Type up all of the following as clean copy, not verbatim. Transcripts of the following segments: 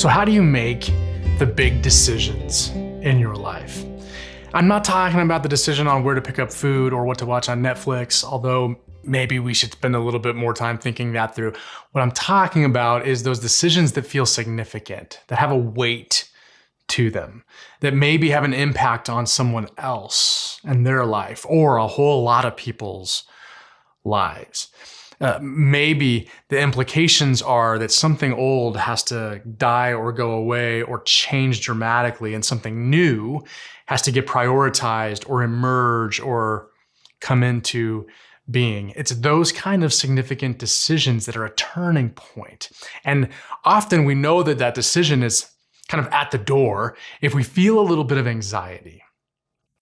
So how do you make the big decisions in your life? I'm not talking about the decision on where to pick up food or what to watch on Netflix, although maybe we should spend a little bit more time thinking that through. What I'm talking about is those decisions that feel significant, that have a weight to them, that maybe have an impact on someone else and their life or a whole lot of people's lives. Maybe the implications are that something old has to die or go away or change dramatically, and something new has to get prioritized or emerge or come into being. It's those kind of significant decisions that are a turning point. And often we know that that decision is kind of at the door if we feel a little bit of anxiety,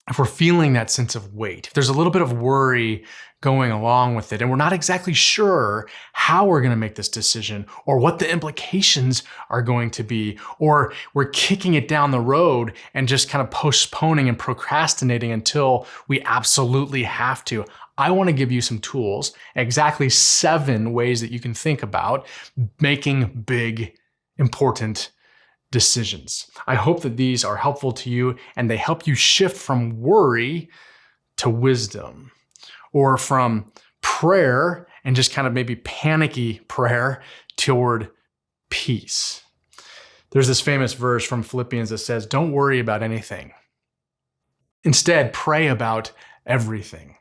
if we're feeling that sense of weight, if there's a little bit of worry going along with it, and we're not exactly sure how we're going to make this decision or what the implications are going to be, or we're kicking it down the road and just kind of postponing and procrastinating until we absolutely have to. I want to give you some tools, exactly 7 ways that you can think about making big, important decisions. I hope that these are helpful to you and they help you shift from worry to wisdom, or from prayer and just kind of maybe panicky prayer toward peace. There's this famous verse from Philippians that says, "Don't worry about anything. Instead, pray about everything.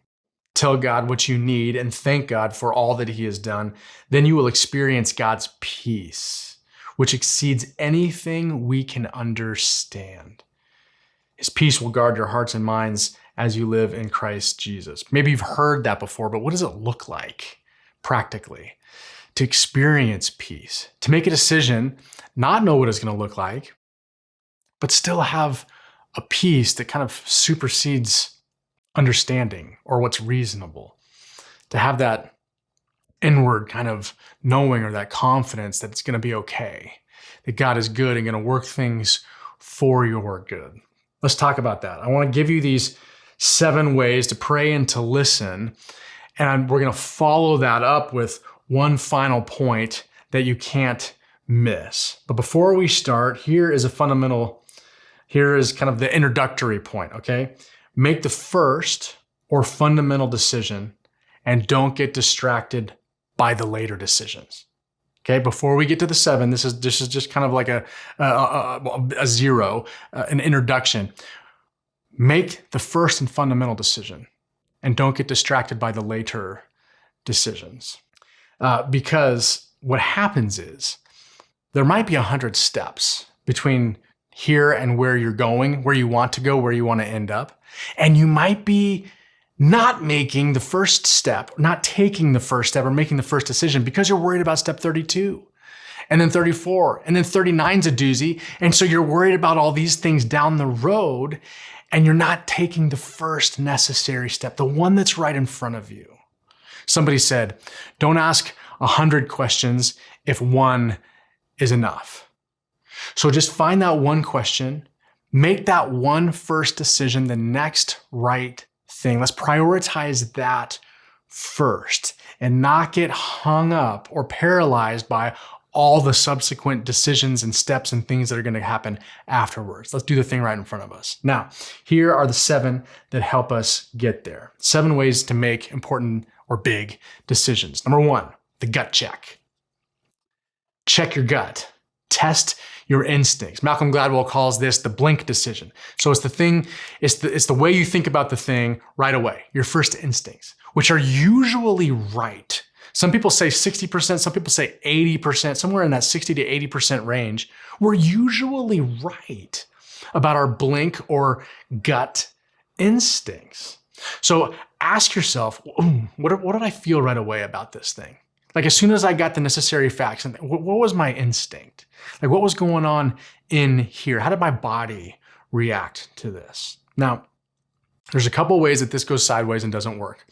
Tell God what you need and thank God for all that He has done. Then you will experience God's peace, which exceeds anything we can understand. His peace will guard your hearts and minds as you live in Christ Jesus." Maybe you've heard that before, but what does it look like practically to experience peace, to make a decision, not know what it's going to look like, but still have a peace that kind of supersedes understanding or what's reasonable, to have that inward kind of knowing or that confidence that it's going to be okay, that God is good and going to work things for your good. Let's talk about that. I want to give you these 7 ways to pray and to listen, and we're going to follow that up with one final point that you can't miss. But before we start, here is kind of the introductory point, okay? Make the first or fundamental decision and don't get distracted by the later decisions. Okay, before we get to the 7, this is just kind of like a zero, an introduction. Make the first and fundamental decision and don't get distracted by the later decisions. Because what happens is there might be 100 steps between here and where you're going, where you want to go, where you want to end up. And you might be not making the first step, not taking the first step or making the first decision because you're worried about step 32 and then 34 and then 39's a doozy. And so you're worried about all these things down the road and you're not taking the first necessary step, the one that's right in front of you. Somebody said, don't ask 100 questions if one is enough. So just find that one question, make that one first decision the next right thing. Let's prioritize that first and not get hung up or paralyzed by all the subsequent decisions and steps and things that are going to happen afterwards. Let's do the thing right in front of us. Now, here are the 7 that help us get there. 7 ways to make important or big decisions. Number 1, the gut check. Check your gut. Test your instincts. Malcolm Gladwell calls this the blink decision. So it's the way you think about the thing right away, your first instincts, which are usually right. Some people say 60%, some people say 80%, somewhere in that 60 to 80% range. We're usually right about our blink or gut instincts. So ask yourself, what did I feel right away about this thing? Like as soon as I got the necessary facts, and what was my instinct? Like what was going on in here? How did my body react to this? Now, there's a couple ways that this goes sideways and doesn't work.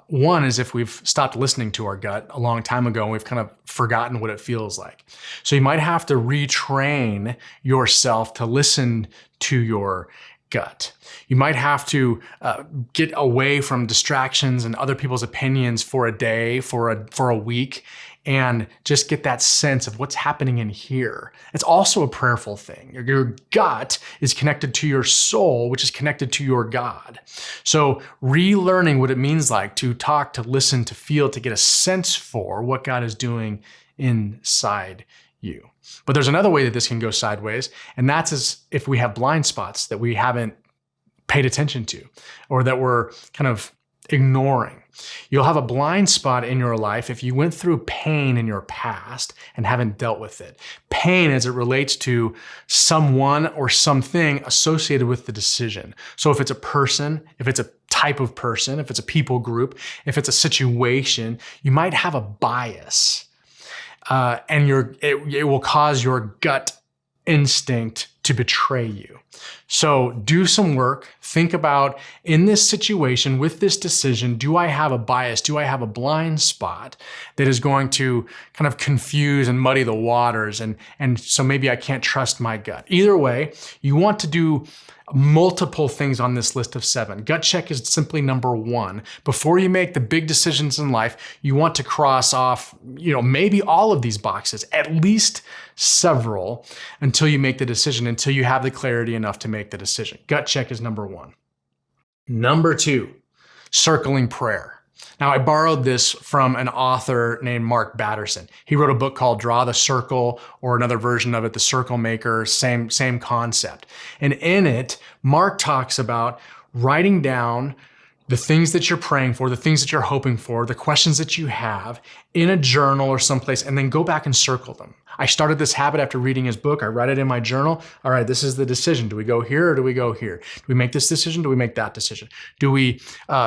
One is if we've stopped listening to our gut a long time ago and we've kind of forgotten what it feels like. So you might have to retrain yourself to listen to your gut. You might have to get away from distractions and other people's opinions for a day, for a week, and just get that sense of what's happening in here. It's also a prayerful thing. Your gut is connected to your soul, which is connected to your God. So relearning what it means like to talk, to listen, to feel, to get a sense for what God is doing inside you. But there's another way that this can go sideways, and that's as if we have blind spots that we haven't paid attention to or that we're kind of ignoring. You'll have a blind spot in your life if you went through pain in your past and haven't dealt with it. Pain as it relates to someone or something associated with the decision. So if it's a person, if it's a type of person, if it's a people group, if it's a situation, you might have a bias. And it will cause your gut instinct to betray you. So do some work. Think about, in this situation, with this decision, do I have a bias? Do I have a blind spot that is going to kind of confuse and muddy the waters? And so maybe I can't trust my gut. Either way, you want to do multiple things on this list of 7. Gut check is simply number 1. Before you make the big decisions in life, you want to cross off, maybe all of these boxes, at least several, until you make the decision, until you have the clarity enough to make the decision. Gut check is number 1. Number 2, circling prayer. Now, I borrowed this from an author named Mark Batterson. He wrote a book called Draw the Circle, or another version of it, The Circle Maker, same concept. And in it, Mark talks about writing down the things that you're praying for, the things that you're hoping for, the questions that you have in a journal or someplace, and then go back and circle them. I started this habit after reading his book. I write it in my journal. All right, this is the decision. Do we go here or do we go here? Do we make this decision? Do we make that decision? Do we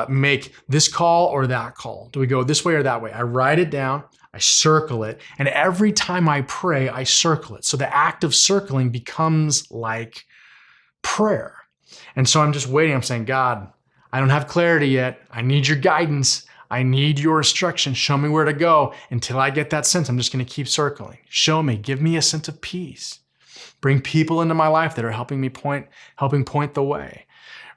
make this call or that call? Do we go this way or that way? I write it down. I circle it. And every time I pray, I circle it. So the act of circling becomes like prayer. And so I'm just waiting. I'm saying, God, I don't have clarity yet. I need your guidance. I need your instruction. Show me where to go. Until I get that sense, I'm just going to keep circling. Show me. Give me a sense of peace. Bring people into my life that are helping point the way.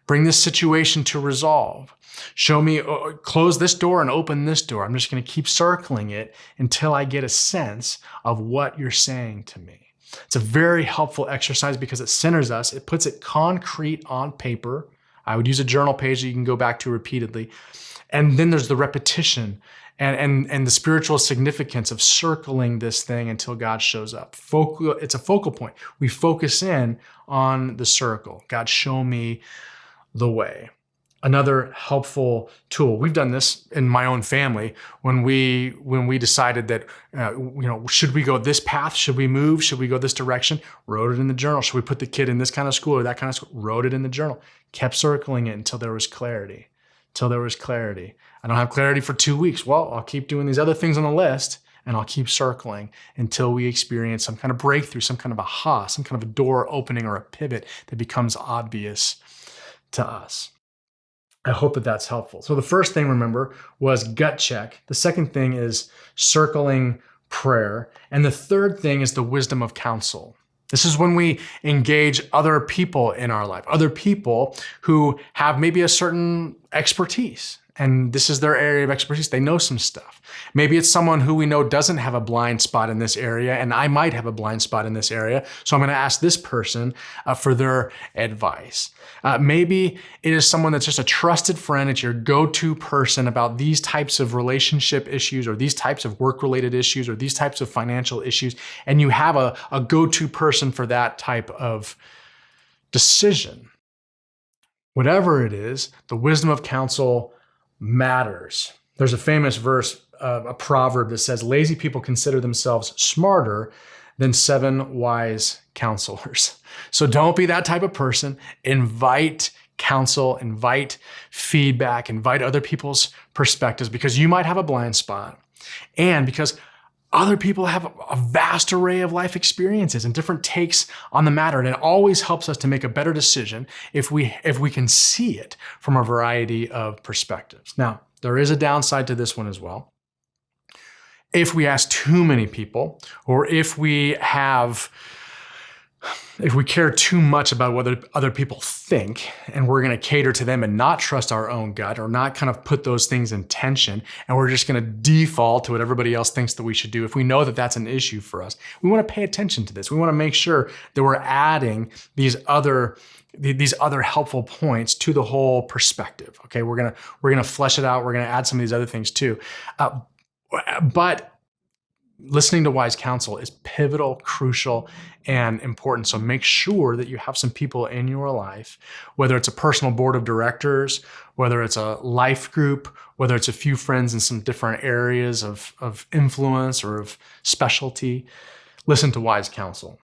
Bring this situation to resolve. Show me, close this door and open this door. I'm just going to keep circling it until I get a sense of what you're saying to me. It's a very helpful exercise because it centers us. It puts it concrete on paper. I would use a journal page that you can go back to repeatedly. And then there's the repetition and the spiritual significance of circling this thing until God shows up. It's a focal point. We focus in on the circle. God, show me the way. Another helpful tool. We've done this in my own family when we decided that, should we go this path? Should we move? Should we go this direction? Wrote it in the journal. Should we put the kid in this kind of school or that kind of school? Wrote it in the journal. Kept circling it until there was clarity. I don't have clarity for 2 weeks. Well, I'll keep doing these other things on the list and I'll keep circling until we experience some kind of breakthrough, some kind of aha, some kind of a door opening or a pivot that becomes obvious to us. I hope that that's helpful. So the first thing, remember, was gut check. The second thing is circling prayer. And the third thing is the wisdom of counsel. This is when we engage other people in our life, other people who have maybe a certain expertise. And this is their area of expertise. They know some stuff. Maybe it's someone who we know doesn't have a blind spot in this area, and I might have a blind spot in this area. So I'm going to ask this person for their advice. Maybe it is someone that's just a trusted friend. It's your go-to person about these types of relationship issues or these types of work-related issues or these types of financial issues. And you have a go-to person for that type of decision. Whatever it is, the wisdom of counsel matters. There's a famous verse, a proverb that says, lazy people consider themselves smarter than 7 wise counselors. So don't be that type of person. Invite counsel, invite feedback, invite other people's perspectives because you might have a blind spot and because other people have a vast array of life experiences and different takes on the matter. And it always helps us to make a better decision if we can see it from a variety of perspectives. Now, there is a downside to this one as well. If we ask too many people, or if we have if we care too much about what other people think, and we're going to cater to them and not trust our own gut, or not kind of put those things in tension, and we're just going to default to what everybody else thinks that we should do, if we know that that's an issue for us, we want to pay attention to this. We want to make sure that we're adding these other helpful points to the whole perspective. Okay, we're gonna flesh it out. We're gonna add some of these other things too, but listening to wise counsel is pivotal, crucial, and important. So make sure that you have some people in your life, whether it's a personal board of directors, whether it's a life group, whether it's a few friends in some different areas of influence or of specialty. Listen to wise counsel.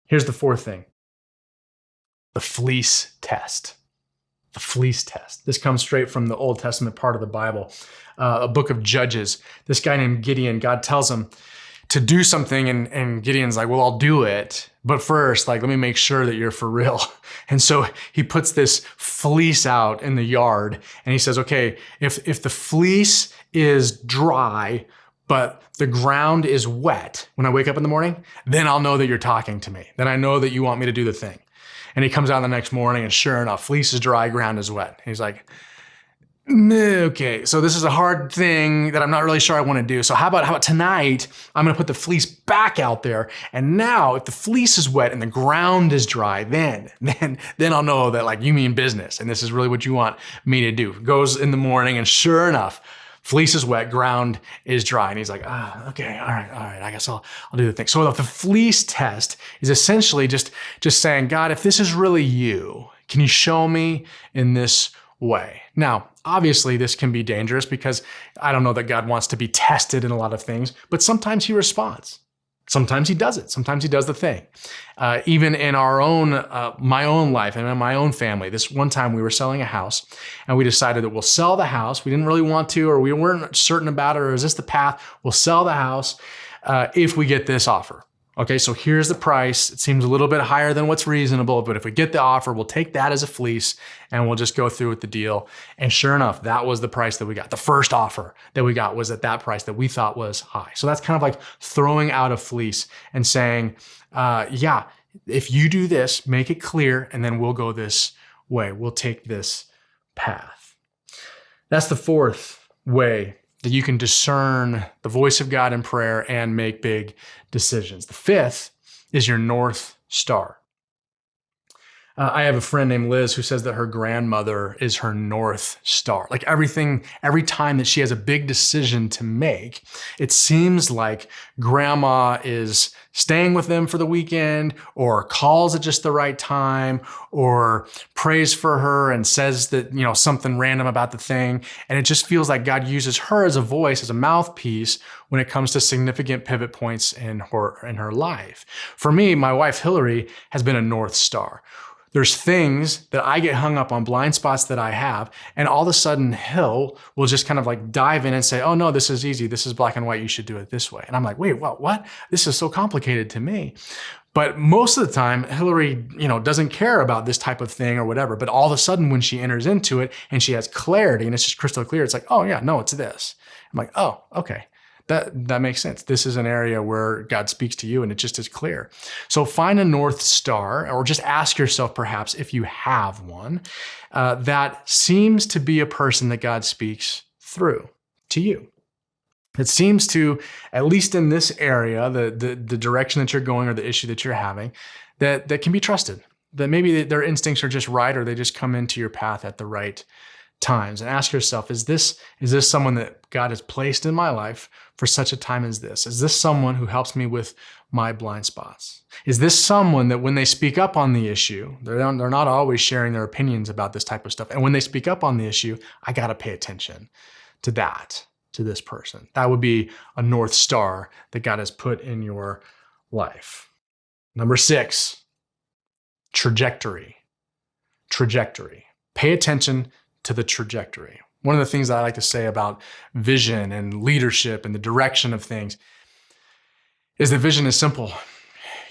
Here's the fourth thing: the fleece test. The fleece test. This comes straight from the Old Testament part of the Bible, a book of Judges. This guy named Gideon, God tells him to do something, and Gideon's like, well, I'll do it, but first, let me make sure that you're for real. And so he puts this fleece out in the yard, and he says, okay, if the fleece is dry, but the ground is wet when I wake up in the morning, then I'll know that you're talking to me. Then I know that you want me to do the thing. And he comes out the next morning, and sure enough, fleece is dry, ground is wet. He's like, okay, so this is a hard thing that I'm not really sure I want to do. So how about tonight, I'm going to put the fleece back out there. And now if the fleece is wet and the ground is dry, then I'll know that you mean business. And this is really what you want me to do. Goes in the morning, and sure enough, fleece is wet, ground is dry. And he's like, okay, all right, I guess I'll do the thing. So the fleece test is essentially just saying, God, if this is really you, can you show me in this way? Now, obviously this can be dangerous, because I don't know that God wants to be tested in a lot of things, but sometimes he responds. Sometimes he does it. Sometimes he does the thing. Even in my own life and in my own family, this one time we were selling a house, and we decided that we'll sell the house. We didn't really want to, or we weren't certain about it, or is this the path? We'll sell the house if we get this offer. Okay, so here's the price. It seems a little bit higher than what's reasonable, but if we get the offer, we'll take that as a fleece, and we'll just go through with the deal. And sure enough, that was the price that we got. The first offer that we got was at that price that we thought was high. So that's kind of like throwing out a fleece and saying, yeah, if you do this, make it clear, and then we'll go this way. We'll take this path. That's the fourth way that you can discern the voice of God in prayer and make big decisions. The fifth is your North Star. I have a friend named Liz who says that her grandmother is her North Star. Every time that she has a big decision to make, it seems like grandma is staying with them for the weekend, or calls at just the right time, or prays for her and says that, something random about the thing. And it just feels like God uses her as a voice, as a mouthpiece, when it comes to significant pivot points in her life. For me, my wife, Hillary, has been a North Star. There's things that I get hung up on, blind spots that I have, and all of a sudden Hill will just kind of dive in and say, oh no, this is easy. This is black and white. You should do it this way. And I'm like, wait, what? This is so complicated to me. But most of the time, Hillary, doesn't care about this type of thing or whatever. But all of a sudden, when she enters into it and she has clarity and it's just crystal clear, it's like, oh yeah, no, it's this. I'm like, oh, okay. That makes sense. This is an area where God speaks to you, and it just is clear. So find a North Star, or just ask yourself perhaps if you have one, that seems to be a person that God speaks through to you. It seems to, at least in this area, the direction that you're going or the issue that you're having, that can be trusted. That maybe their instincts are just right, or they just come into your path at the right times. And ask yourself, is this someone that God has placed in my life for such a time as this? Is this someone who helps me with my blind spots? Is this someone that when they speak up on the issue, they're not always sharing their opinions about this type of stuff. And when they speak up on the issue, I got to pay attention to this person. That would be a North Star that God has put in your life. Number 6, trajectory. Pay attention to the trajectory. One of the things that I like to say about vision and leadership and the direction of things is that vision is simple.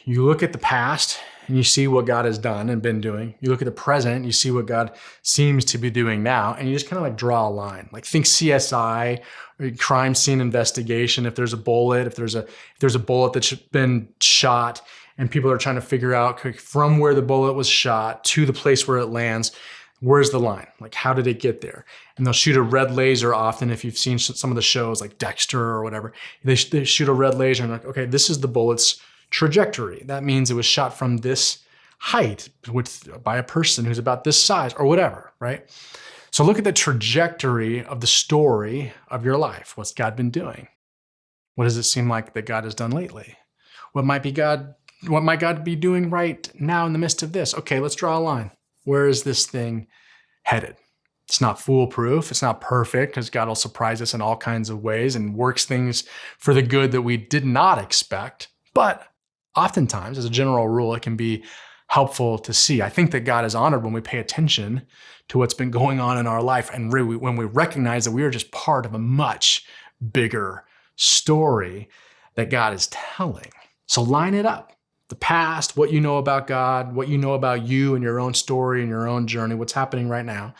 You look at the past and you see what God has done and been doing. You look at the present and you see what God seems to be doing now, and you just kind of draw a line. Think CSI, or crime scene investigation. If there's a bullet, if there's a bullet that's been shot, and people are trying to figure out from where the bullet was shot to the place where it lands, where's the line? Like, how did it get there? And they'll shoot a red laser often. If you've seen some of the shows like Dexter or whatever, they shoot a red laser and like, okay, this is the bullet's trajectory. That means it was shot from this height by a person who's about this size or whatever, right? So look at the trajectory of the story of your life. What's God been doing? What does it seem like that God has done lately? What might God be doing right now in the midst of this? Okay, let's draw a line. Where is this thing headed? It's not foolproof. It's not perfect, because God will surprise us in all kinds of ways and works things for the good that we did not expect. But oftentimes, as a general rule, it can be helpful to see. I think that God is honored when we pay attention to what's been going on in our life, and really when we recognize that we are just part of a much bigger story that God is telling. So line it up. The past, what you know about God, what you know about you and your own story and your own journey, what's happening right now.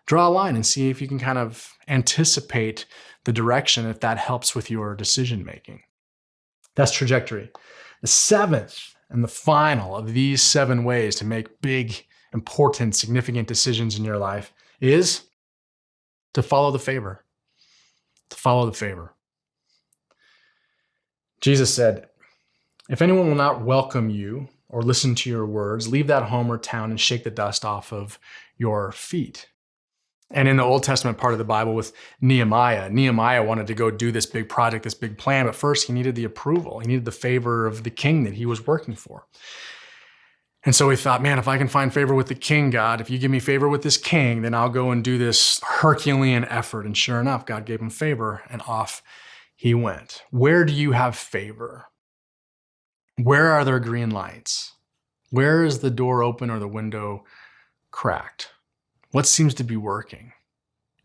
Draw a line and see if you can kind of anticipate the direction, if that helps with your decision making. That's trajectory. The seventh and the final of these 7 ways to make big, important, significant decisions in your life is to follow the favor. To follow the favor. Jesus said, "If anyone will not welcome you or listen to your words, leave that home or town and shake the dust off of your feet." And in the Old Testament part of the Bible with Nehemiah wanted to go do this big project, this big plan, but first he needed the approval. He needed the favor of the king that he was working for. And so he thought, man, if I can find favor with the king, God, if you give me favor with this king, then I'll go and do this Herculean effort. And sure enough, God gave him favor, and off he went. Where do you have favor? Where are there green lights? Where is the door open or the window cracked? What seems to be working?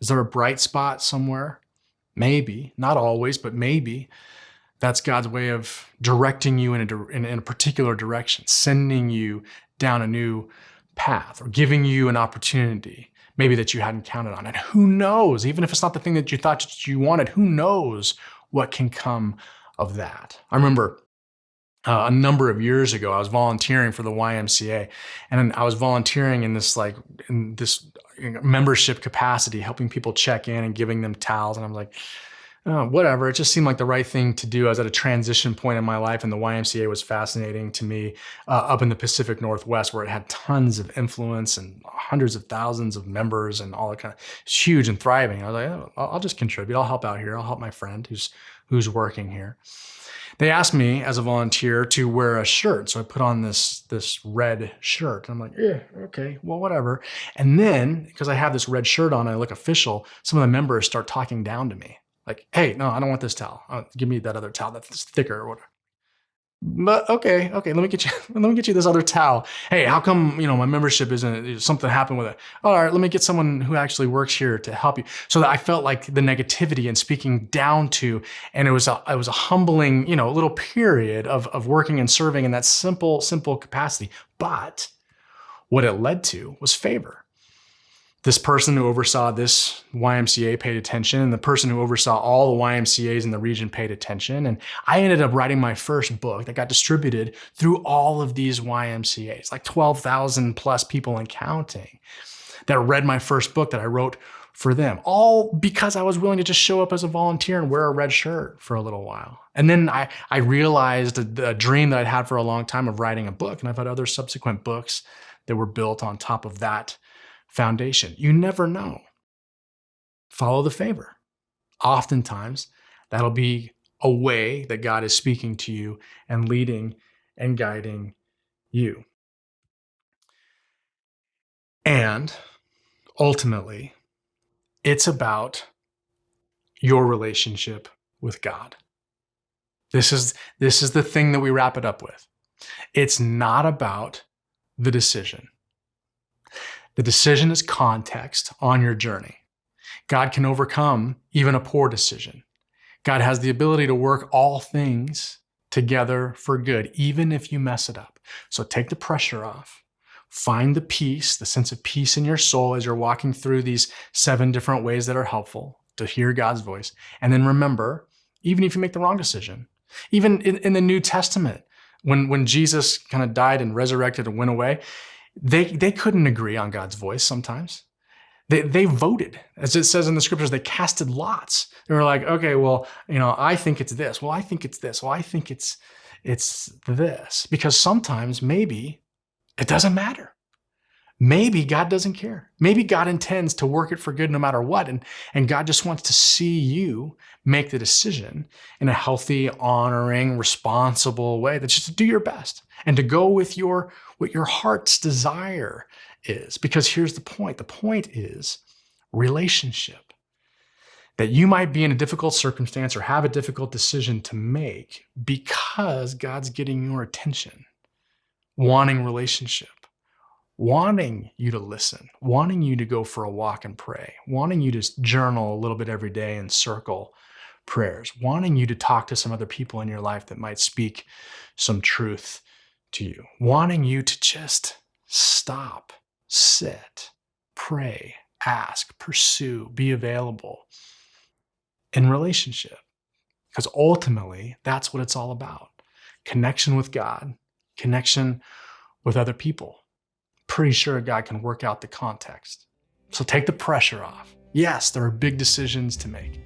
Is there a bright spot somewhere? Maybe, not always, but maybe. That's God's way of directing you in a particular direction, sending you down a new path, or giving you an opportunity, maybe that you hadn't counted on. And who knows, even if it's not the thing that you thought that you wanted, who knows what can come of that? I remember a number of years ago, I was volunteering for the YMCA, and I was volunteering in this membership capacity, helping people check in and giving them towels. And I'm like, oh, whatever. It just seemed like the right thing to do. I was at a transition point in my life, and the YMCA was fascinating to me up in the Pacific Northwest, where it had tons of influence and hundreds of thousands of members and all that kind of, it's huge and thriving. I was like, oh, I'll just contribute. I'll help out here. I'll help my friend who's working here. They asked me as a volunteer to wear a shirt. So I put on this red shirt. I'm like, yeah, okay, well, whatever. And then, because I have this red shirt on, I look official, some of the members start talking down to me. Like, hey, no, I don't want this towel. Give me that other towel that's thicker or whatever. But okay, let me get you this other towel. Hey, how come, my membership isn't, something happened with it? All right, let me get someone who actually works here to help you. So that I felt like the negativity and speaking down to, and it was a humbling, little period of working and serving in that simple capacity. But what it led to was favor. This person who oversaw this YMCA paid attention, and the person who oversaw all the YMCAs in the region paid attention. And I ended up writing my first book that got distributed through all of these YMCAs, like 12,000 plus people and counting, that read my first book that I wrote for them, all because I was willing to just show up as a volunteer and wear a red shirt for a little while. And then I realized a dream that I'd had for a long time of writing a book, and I've had other subsequent books that were built on top of that foundation. You never know. Follow the favor. Oftentimes, that'll be a way that God is speaking to you and leading and guiding you. And ultimately, it's about your relationship with God. This is the thing that we wrap it up with. It's not about the decision. The decision is context on your journey. God can overcome even a poor decision. God has the ability to work all things together for good, even if you mess it up. So take the pressure off. Find the peace, the sense of peace in your soul as you're walking through these 7 different ways that are helpful to hear God's voice. And then remember, even if you make the wrong decision, even in the New Testament, When Jesus kind of died and resurrected and went away, they couldn't agree on God's voice sometimes. They voted. As it says in the scriptures, they casted lots. They were like, okay, well, I think it's this. Well, I think it's this. Well, I think it's this. Because sometimes maybe it doesn't matter. Maybe God doesn't care. Maybe God intends to work it for good no matter what. And God just wants to see you make the decision in a healthy, honoring, responsible way. That's just to do your best and to go with what your heart's desire is. Because here's the point. The point is relationship. That you might be in a difficult circumstance or have a difficult decision to make because God's getting your attention, wanting relationship, wanting you to listen, wanting you to go for a walk and pray, wanting you to journal a little bit every day and circle prayers, wanting you to talk to some other people in your life that might speak some truth to you, wanting you to just stop, sit, pray, ask, pursue, be available in relationship. Because ultimately, that's what it's all about. Connection with God, connection with other people. Pretty sure God can work out the context. So take the pressure off. Yes, there are big decisions to make.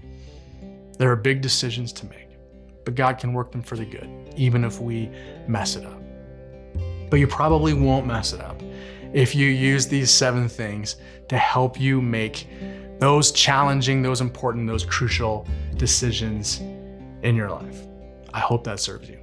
There are big decisions to make, but God can work them for the good, even if we mess it up. But you probably won't mess it up if you use these 7 things to help you make those challenging, those important, those crucial decisions in your life. I hope that serves you.